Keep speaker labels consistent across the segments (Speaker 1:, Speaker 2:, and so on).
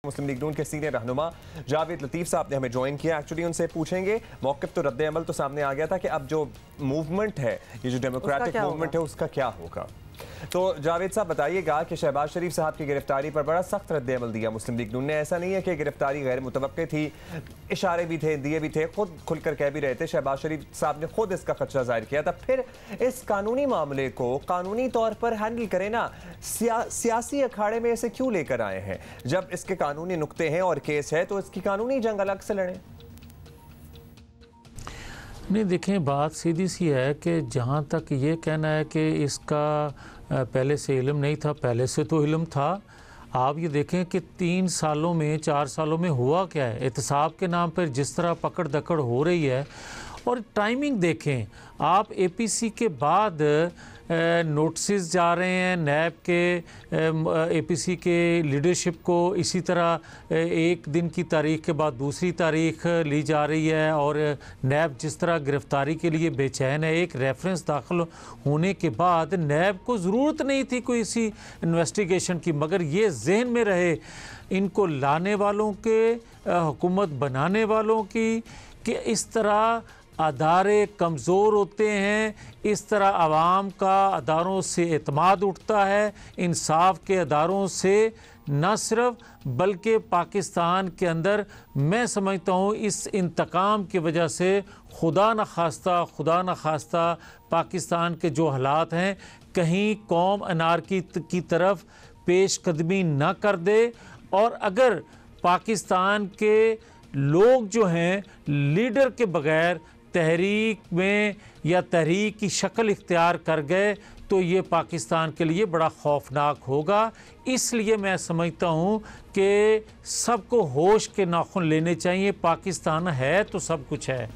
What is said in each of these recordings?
Speaker 1: मुस्लिम league नून के senior रहनुमा जावेद लतीफ़ साहब ने हमें ज्वाइन किया। एक्चुअली उनसे पूछेंगे मौक़िफ़ तो रद्द अमल तो सामने आ गया था कि अब जो मूवमेंट है, ये जो डेमोक्रेटिक मूवमेंट है, उसका क्या होगा। तो जावेद साहब बताइएगा कि शहबाज शरीफ साहब की गिरफ्तारी पर बड़ा सख्त रद्द अमल दिया मुस्लिम लीग नून ने। ऐसा नहीं है कि गिरफ्तारी गैर मुतवक्के थी, इशारे भी थे, दिए भी थे, खुद खुलकर कह भी रहे थे। शहबाज शरीफ साहब ने खुद इसका खदशा जाहिर किया था। फिर इस कानूनी मामले को कानूनी तौर पर हैंडल करें ना, सियासी अखाड़े में इसे क्यों लेकर आए हैं? जब इसके कानूनी नुक्ते हैं और केस है तो इसकी कानूनी जंग अलग से लड़ें।
Speaker 2: नहीं, देखें, बात सीधी सी है कि जहाँ तक ये कहना है कि इसका पहले से इल्म नहीं था, पहले से तो इल्म था। आप ये देखें कि 3 सालों में 4 सालों में हुआ क्या है। एहतसाब के नाम पर जिस तरह पकड़ दकड़ हो रही है, और टाइमिंग देखें आप, एपीसी के बाद नोटिस जा रहे हैं नैब के, एपीसी के लीडरशिप को, इसी तरह एक दिन की तारीख के बाद दूसरी तारीख ली जा रही है, और नैब जिस तरह गिरफ्तारी के लिए बेचैन है। एक रेफरेंस दाखिल होने के बाद नैब को ज़रूरत नहीं थी कोई इसी इन्वेस्टिगेशन की, मगर ये जहन में रहे इनको लाने वालों के, हुकूमत बनाने वालों की, कि इस तरह अदारे कमज़ोर होते हैं, इस तरह आवाम का अदारों से एतमाद उठता है, इंसाफ के अदारों से न सिर्फ बल्कि पाकिस्तान के अंदर मैं समझता हूँ इस इंतकाम की वजह से खुदा न खास्ता पाकिस्तान के जो हालात हैं, कहीं कौम अनारकी की तरफ पेश कदमी न कर दे। और अगर पाकिस्तान के लोग जो हैं लीडर के बगैर तहरीक में या तहरीक की शक्ल इख्तियार कर गए तो ये पाकिस्तान के लिए बड़ा खौफनाक होगा। इसलिए मैं समझता हूँ कि सबको होश के नाखून लेने चाहिए। पाकिस्तान है तो सब कुछ है।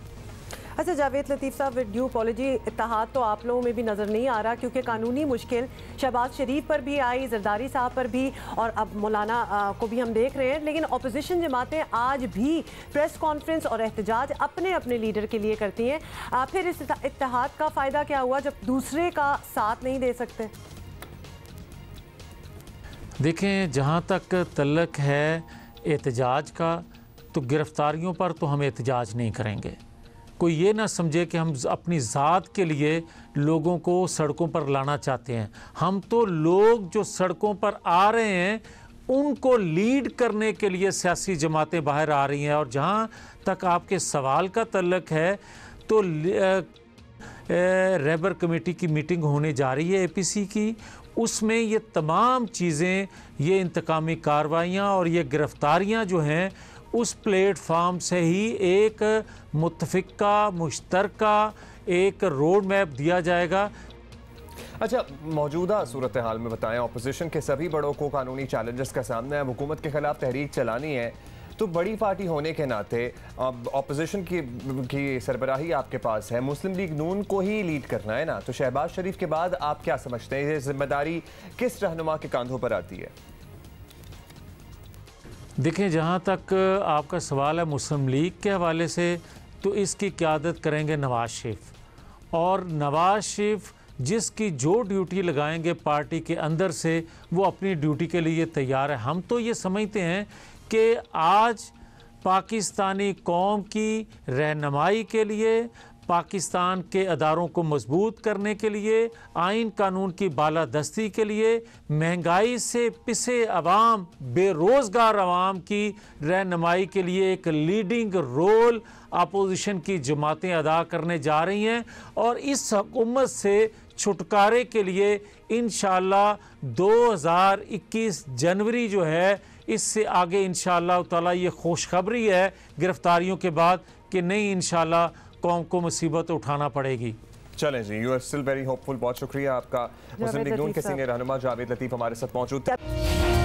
Speaker 3: अच्छा जावेद लतीफ़ साहब, विद ड्यू अपॉलॉजी, इत्तेहाद तो आप लोगों में भी नज़र नहीं आ रहा, क्योंकि कानूनी मुश्किल शहबाज शरीफ पर भी आई, जरदारी साहब पर भी, और अब मौलाना को भी हम देख रहे हैं। लेकिन अपोजिशन जमातें आज भी प्रेस कॉन्फ्रेंस और एहतजाज अपने अपने लीडर के लिए करती हैं। फिर इस इत्तेहाद का फ़ायदा क्या हुआ जब दूसरे का साथ नहीं दे सकते?
Speaker 2: देखें, जहाँ तक तल्लक है एहतजाज का, तो गिरफ्तारियों पर तो हम एहतजाज नहीं करेंगे। कोई ये ना समझे कि हम अपनी ज़ात के लिए लोगों को सड़कों पर लाना चाहते हैं। हम तो लोग जो सड़कों पर आ रहे हैं उनको लीड करने के लिए सियासी जमातें बाहर आ रही हैं। और जहाँ तक आपके सवाल का तल्लक है, तो रहबर कमेटी की मीटिंग होने जा रही है एपीसी की, उसमें ये तमाम चीज़ें, ये इंतकामी कार्रवाइयाँ और ये गिरफ्तारियाँ जो हैं, उस प्लेटफार्म से ही एक मुत्तफ़िका मुश्तरका एक रोड मैप दिया जाएगा।
Speaker 1: अच्छा, मौजूदा सूरत हाल में बताएं, अपोजिशन के सभी बड़ों को कानूनी चैलेंजेस का सामना है, हुकूमत के खिलाफ तहरीक चलानी है, तो बड़ी पार्टी होने के नाते अपोजिशन की सरबराही आपके पास है, मुस्लिम लीग नून को ही लीड करना है ना, तो शहबाज शरीफ के बाद आप क्या समझते हैं, ये जिम्मेदारी किस रहनुमा के कांधों पर आती है?
Speaker 2: देखें, जहाँ तक आपका सवाल है मुस्लिम लीग के हवाले से, तो इसकी क़यादत करेंगे नवाज शरीफ, और नवाज शरीफ जिसकी जो ड्यूटी लगाएंगे पार्टी के अंदर से, वो अपनी ड्यूटी के लिए तैयार है। हम तो ये समझते हैं कि आज पाकिस्तानी कौम की रहनुमाई के लिए, पाकिस्तान के अदारों को मजबूत करने के लिए, आइन कानून की बालादस्ती के लिए, महंगाई से पिसे अवाम, बेरोज़गार अवाम की रहनुमाई के लिए एक लीडिंग रोल अपोजिशन की जमातें अदा करने जा रही हैं। और इस हुकूमत से छुटकारे के लिए इंशाअल्लाह 2021 जनवरी जो है, इससे आगे इंशाअल्लाह ताला ये खुशखबरी है गिरफ्तारियों के बाद कि नहीं, इंशाअल्लाह कौम को मुसीबत उठाना पड़ेगी।
Speaker 1: चलें जी, you are still very hopeful. बहुत शुक्रिया आपका। मुस्लिम लीग नून के सीनियर रहनुमा जावेद लतीफ़ हमारे साथ मौजूद थे।